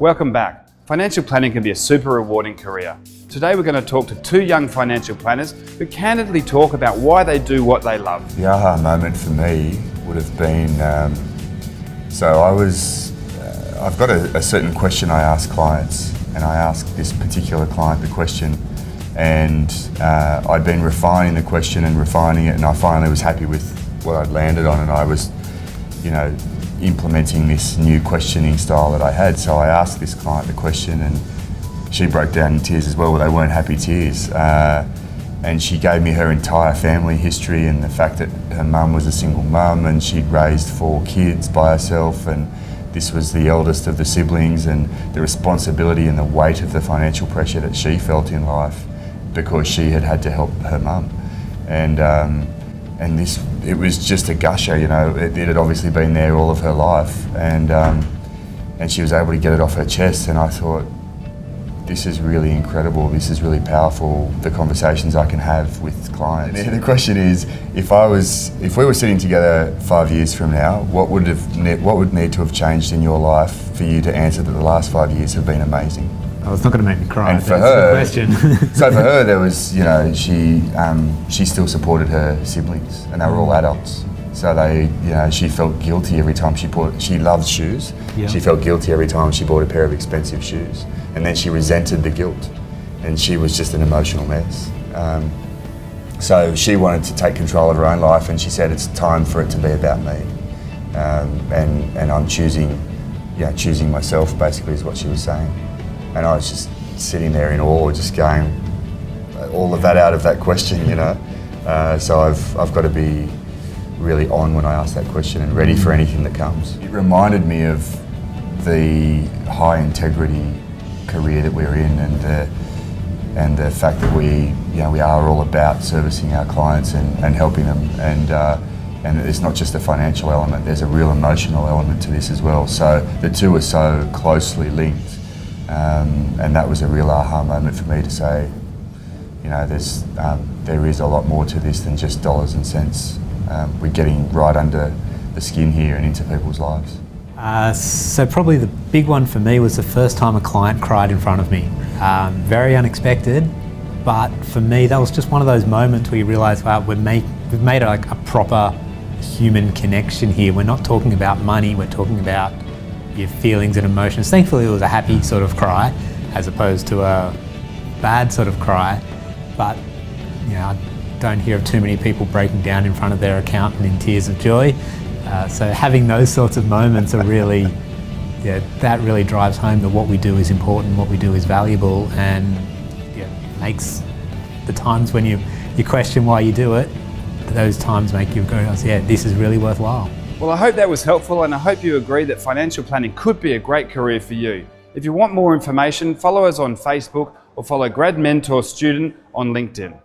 Welcome back. Financial planning can be a super rewarding career. Today we're going to talk to two young financial planners who candidly talk about why they do what they love. The aha moment for me would have been, I've got a certain question I ask clients, and I asked this particular client the question, and I'd been refining the question and refining it, and I finally was happy with what I'd landed on, and I was, implementing this new questioning style that I had. So I asked this client the question, and she broke down in tears as well. They weren't happy tears. And she gave me her entire family history and the fact that her mum was a single mum and she'd raised 4 kids by herself, and this was the eldest of the siblings, and the responsibility and the weight of the financial pressure that she felt in life because she had to help her mum. And it was just a gusher, it had obviously been there all of her life, and she was able to get it off her chest, and I thought, this is really incredible, this is really powerful, the conversations I can have with clients. And the question is, if we were sitting together 5 years from now, what would need to have changed in your life for you to answer that the last 5 years have been amazing? Oh, it's not going to make me cry. And for her, so for her, there was, she still supported her siblings, and they were all adults. So she felt guilty every time she loved shoes. Yeah. She felt guilty every time she bought a pair of expensive shoes. And then she resented the guilt, and she was just an emotional mess. So she wanted to take control of her own life, and she said, it's time for it to be about me. And I'm choosing myself, basically, is what she was saying. And I was just sitting there in awe, just going, all of that out of that question, So I've got to be really on when I ask that question and ready for anything that comes. It reminded me of the high integrity career that we're in, and the fact that we are all about servicing our clients and helping them, and it's not just a financial element, there's a real emotional element to this as well. So the two are so closely linked. And that was a real aha moment for me to say, there is a lot more to this than just dollars and cents. We're getting right under the skin here and into people's lives. So probably the big one for me was the first time a client cried in front of me. Very unexpected, but for me that was just one of those moments where you realise, wow, we've made a proper human connection here. We're not talking about money, we're talking about your feelings and emotions. Thankfully it was a happy sort of cry as opposed to a bad sort of cry, but I don't hear of too many people breaking down in front of their accountant in tears of joy. So having those sorts of moments are really, that really drives home that what we do is important, what we do is valuable, and makes the times when you question why you do it, those times make you go, this is really worthwhile. Well, I hope that was helpful, and I hope you agree that financial planning could be a great career for you. If you want more information, follow us on Facebook or follow Grad Mentor Student on LinkedIn.